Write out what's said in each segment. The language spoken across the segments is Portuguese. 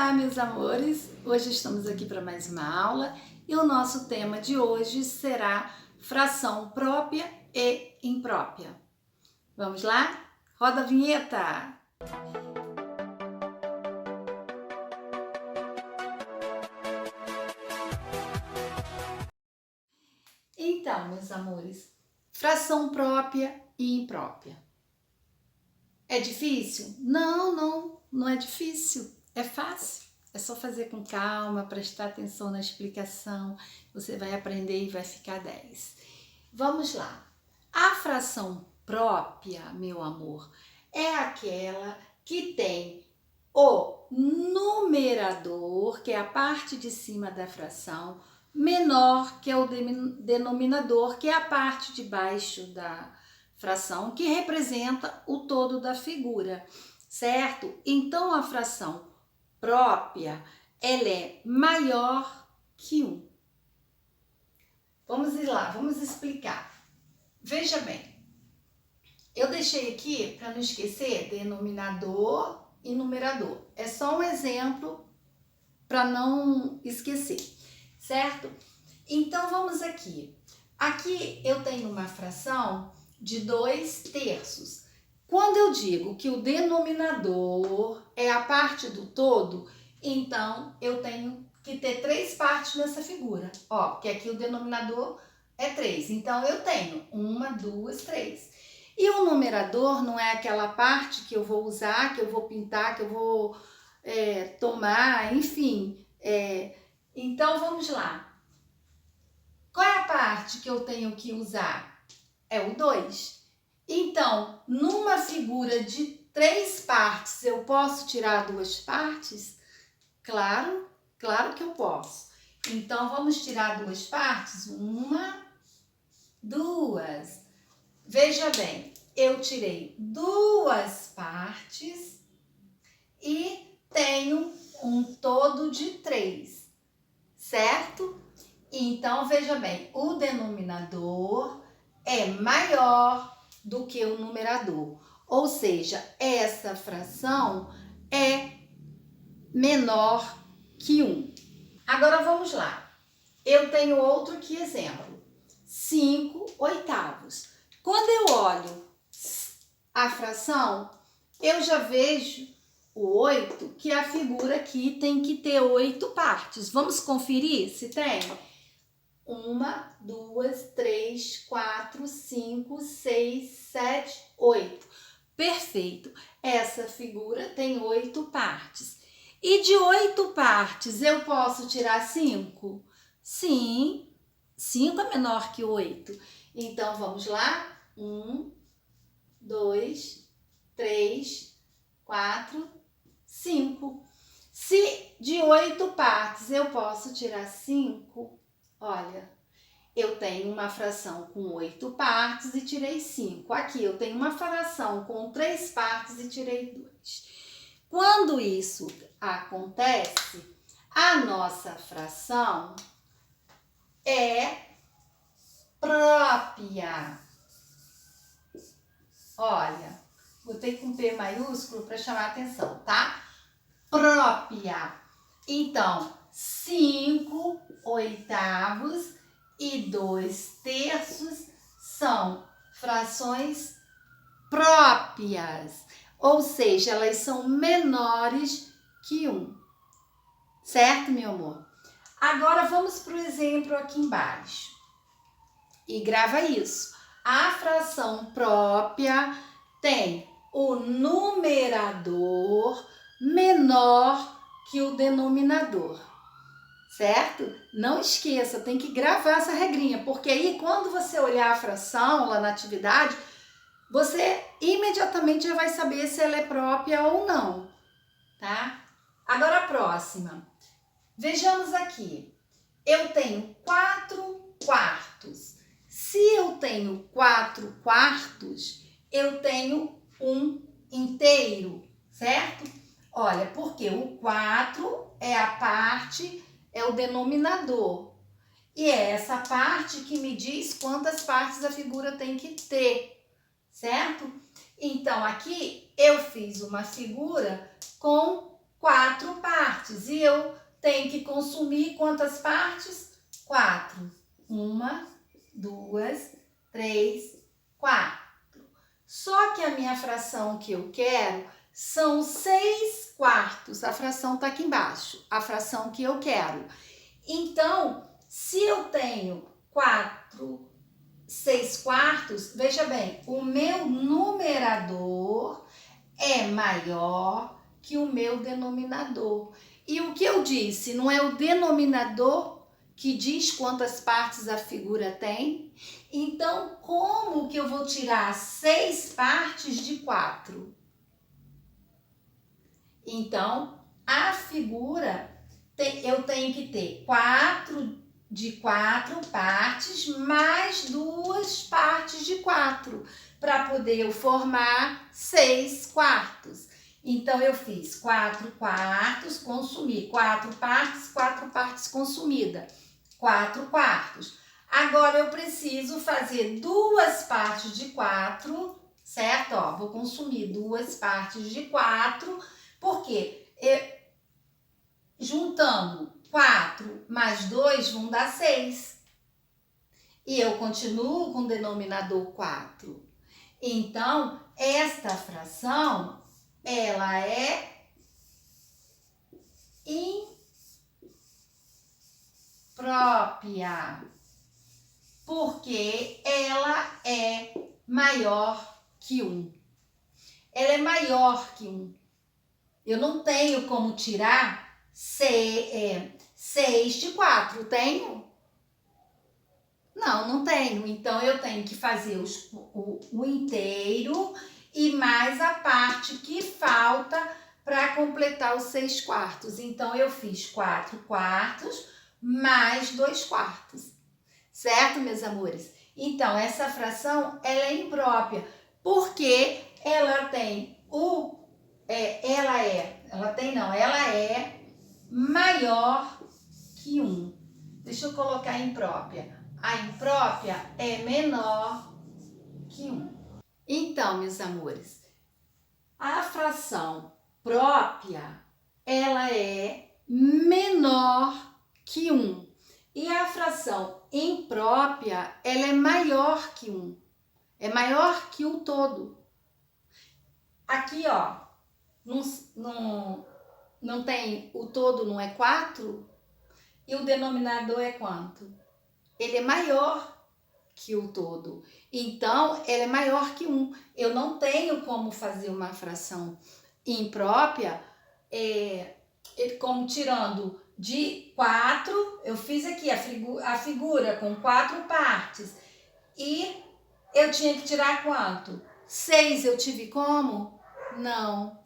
Olá, meus amores! Hoje estamos aqui para mais uma aula e o nosso tema de hoje será fração própria e imprópria. Vamos lá? Roda a vinheta! Então, meus amores, fração própria e imprópria. É difícil? Não é difícil. É fácil. É só fazer com calma, prestar atenção na explicação. Você vai aprender e vai ficar 10. Vamos lá. A fração própria, meu amor, é aquela que tem o numerador, que é a parte de cima da fração, menor que é o denominador, que é a parte de baixo da fração, que representa o todo da figura, certo? Então, a fração própria, ela é maior que 1. Vamos ir lá, vamos explicar. Veja bem, eu deixei aqui, para não esquecer, denominador e numerador. É só um exemplo para não esquecer, certo? Então, vamos aqui. Aqui eu tenho uma fração de 2/3. Quando eu digo que o denominador é a parte do todo, então eu tenho que ter 3 partes nessa figura. Ó, porque aqui o denominador é 3. Então eu tenho 1, 2, 3. E o numerador não é aquela parte que eu vou usar, que eu vou pintar, que eu vou tomar, enfim. Então vamos lá. Qual é a parte que eu tenho que usar? É o 2. Então, numa figura de 3 partes, eu posso tirar 2 partes? Claro que eu posso. Então, vamos tirar 2 partes? 1, 2. Veja bem, eu tirei 2 partes e tenho um todo de 3, certo? Então, veja bem, o denominador é maior do que o numerador. Ou seja, essa fração é menor que 1. Agora, vamos lá. Eu tenho outro que exemplo. 5/8. Quando eu olho a fração, eu já vejo o 8, que a figura aqui tem que ter 8 partes. Vamos conferir se tem? 1, 2, 3, 4, 5, 6, 7, 8. Perfeito. Essa figura tem 8 partes. E de 8 partes, eu posso tirar 5? Sim, 5 é menor que 8. Então, vamos lá? 1, 2, 3, 4, 5. Se de 8 partes eu posso tirar 5, olha, eu tenho uma fração com 8 partes e tirei 5. Aqui eu tenho uma fração com 3 partes e tirei 2. Quando isso acontece, a nossa fração é própria. Olha, botei com P maiúsculo para chamar a atenção, tá? Própria. Então, 5/8 e 2/3 são frações próprias, ou seja, elas são menores que 1, certo, meu amor? Agora vamos para o exemplo aqui embaixo e grava isso. A fração própria tem o numerador menor que o denominador, certo? Não esqueça, tem que gravar essa regrinha, porque aí quando você olhar a fração lá na atividade, você imediatamente já vai saber se ela é própria ou não, tá? Agora a próxima. Vejamos aqui. Eu tenho 4/4. Se eu tenho 4/4, eu tenho um inteiro, certo? Olha, porque o 4 é a parte, é o denominador. E é essa parte que me diz quantas partes a figura tem que ter, certo? Então, aqui eu fiz uma figura com 4 partes. partes e eu tenho que consumir quantas partes? 4. 1, 2, 3, 4. Só que a minha fração que eu quero são 6/4. A fração está aqui embaixo, a fração que eu quero. Então, se eu tenho 6/4, veja bem, o meu numerador é maior que o meu denominador. E o que eu disse, não é o denominador que diz quantas partes a figura tem? Então, como que eu vou tirar 6 partes de 4? Então, a figura, eu tenho que ter 4 de 4 partes mais 2 partes de 4 para poder eu formar 6/4. Então, eu fiz 4/4, consumi 4 partes consumidas, 4/4. Agora, eu preciso fazer 2 partes de 4, certo? Ó, vou consumir 2 partes de 4, porque juntando 4 mais 2 vão dar 6. E eu continuo com o denominador 4. Então, esta fração, ela é imprópria, porque ela é maior que 1. Ela é maior que 1. Eu não tenho como tirar 6 de 4, tenho? Não tenho. Então, eu tenho que fazer o inteiro e mais a parte que falta para completar os 6/4. Então, eu fiz 4/4 mais 2/4. Certo, meus amores? Então, essa fração, ela é imprópria, porque ela tem ela é maior que 1. Deixa eu colocar imprópria. A imprópria é menor que 1. Então, meus amores, a fração própria, ela é menor que 1. E a fração imprópria, ela é maior que 1. É maior que o todo. Aqui, ó, não tem, o todo não é 4? E o denominador é quanto? Ele é maior que o todo. Então, ela é maior que 1. Eu não tenho como fazer uma fração imprópria, como tirando de 4, eu fiz aqui a figura com 4 partes. E eu tinha que tirar quanto? 6 eu tive como? Não,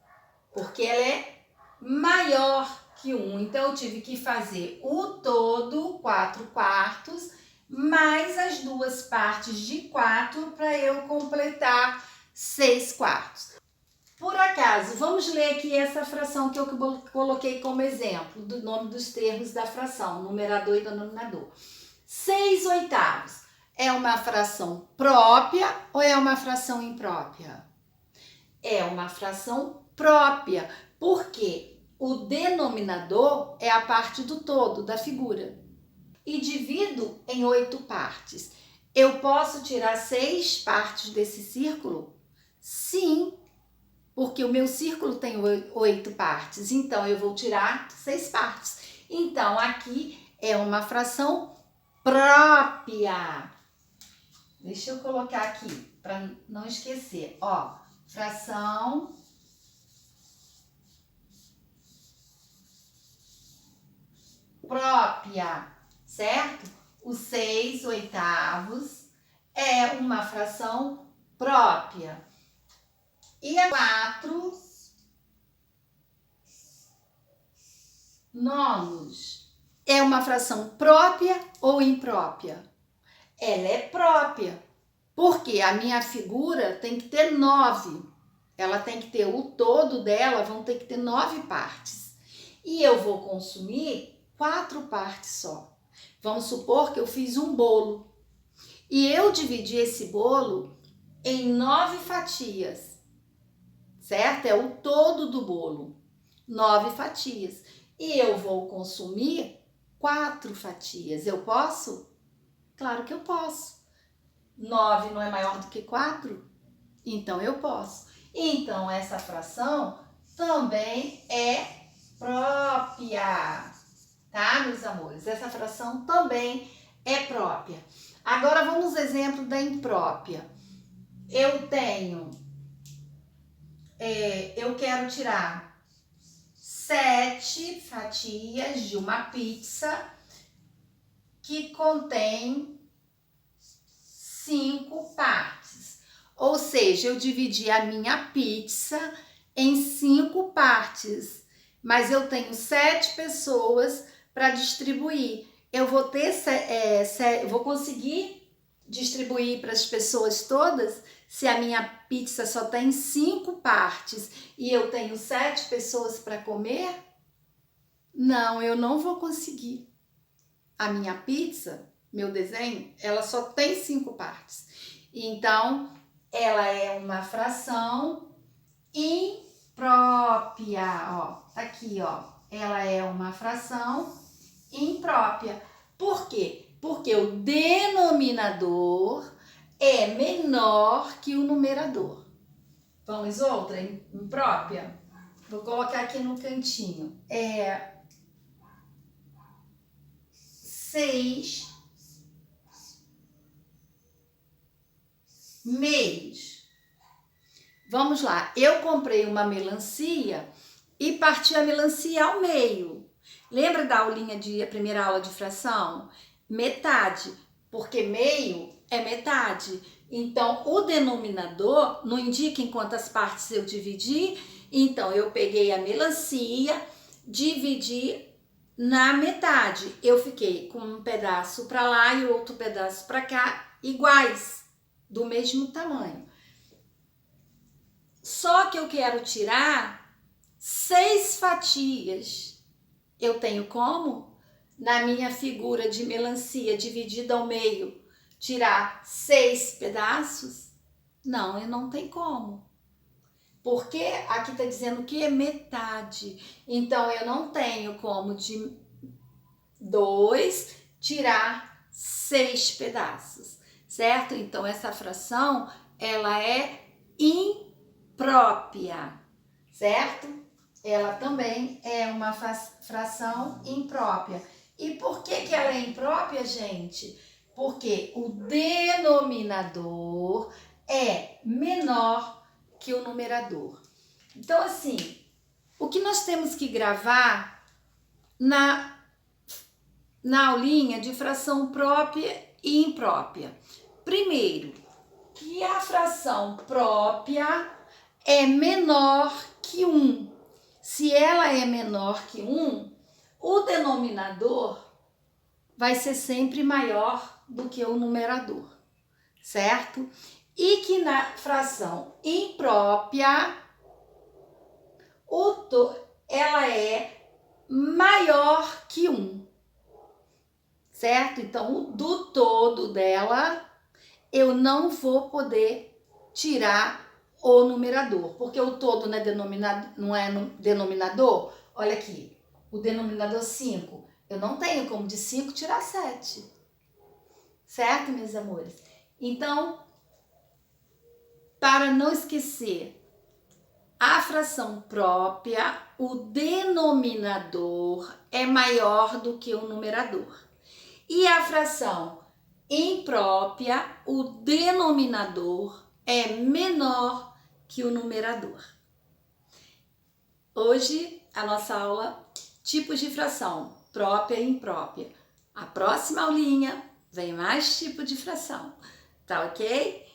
porque ela é maior que 1. Então, eu tive que fazer o todo, 4/4, mais as 2 partes de 4 para eu completar 6/4. Por acaso, vamos ler aqui essa fração que eu coloquei como exemplo do nome dos termos da fração, numerador e denominador. 6/8 é uma fração própria ou é uma fração imprópria? É uma fração própria, porque o denominador é a parte do todo da figura. E divido em 8 partes. Eu posso tirar 6 partes desse círculo? Sim, porque o meu círculo tem 8 partes. Então, eu vou tirar 6 partes. Então, aqui é uma fração própria. Deixa eu colocar aqui, para não esquecer. Ó, fração própria, certo? O 6/8 é uma fração própria. E a 4/9 é uma fração própria ou imprópria? Ela é própria, porque a minha figura tem que ter 9. Ela tem que ter, o todo dela vão ter que ter 9 partes. E eu vou consumir 4 partes só. Vamos supor que eu fiz um bolo. E eu dividi esse bolo em 9 fatias. Certo? É o todo do bolo. 9 fatias. e eu vou consumir 4 fatias. Eu posso? Claro que eu posso. 9 não é maior do que 4? Então eu posso. Então essa fração também é própria, tá, meus amores? Essa fração também é própria. Agora vamos ao exemplo da imprópria. Eu quero tirar 7 fatias de uma pizza que contém 5 partes. Ou seja, eu dividi a minha pizza em 5 partes, mas eu tenho 7 pessoas para distribuir. Eu vou vou conseguir distribuir para as pessoas todas se a minha pizza só tem 5 partes e eu tenho 7 pessoas para comer? Não, eu não vou conseguir. A minha pizza, meu desenho, ela só tem 5 partes. Então, ela é uma fração imprópria, ó. Tá aqui, ó. Ela é uma fração imprópria. Por quê? Porque o denominador é menor que o numerador. Vamos outra imprópria? Vou colocar aqui no cantinho. 6 meios. Vamos lá. Eu comprei uma melancia e parti a melancia ao meio. Lembra da aulinha a primeira aula de fração? Metade, porque meio é metade. Então, o denominador não indica em quantas partes eu dividi. Então, eu peguei a melancia, dividi na metade. Eu fiquei com um pedaço para lá e outro pedaço para cá, iguais, do mesmo tamanho. Só que eu quero tirar 6 fatias. Eu tenho como? Na minha figura de melancia dividida ao meio, tirar 6 pedaços? Não, eu não tenho como. Porque aqui está dizendo que é metade. Então, eu não tenho como de 2 tirar 6 pedaços, certo? Então, essa fração, ela é imprópria, certo? Ela também é uma fração imprópria. E por que ela é imprópria, gente? Porque o denominador é menor que o numerador. Então, assim, o que nós temos que gravar na aulinha de fração própria e imprópria? Primeiro, que a fração própria é menor que 1. Se ela é menor que 1, o denominador vai ser sempre maior do que o numerador, certo? E que na fração imprópria, ela é maior que 1, certo? Então, do todo dela, eu não vou poder tirar o numerador, porque o todo não é denominador. Olha aqui, o denominador 5. Eu não tenho como de 5 tirar 7. Certo, meus amores? Então, para não esquecer, a fração própria, o denominador é maior do que o numerador. E a fração imprópria, o denominador é menor que o numerador. Hoje, a nossa aula, tipos de fração, própria e imprópria. A próxima aulinha vem mais tipo de fração, tá ok?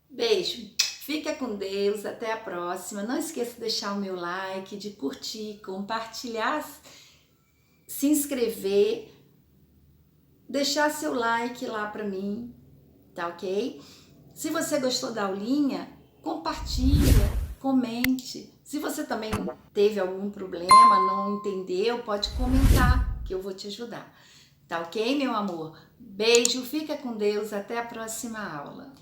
Beijo, fica com Deus, até a próxima. Não esqueça de deixar o meu like, de curtir, compartilhar, se inscrever, deixar seu like lá pra mim, tá ok? Se você gostou da aulinha, compartilha, comente. Se você também teve algum problema, não entendeu, pode comentar que eu vou te ajudar. Tá ok, meu amor? Beijo, fica com Deus, até a próxima aula.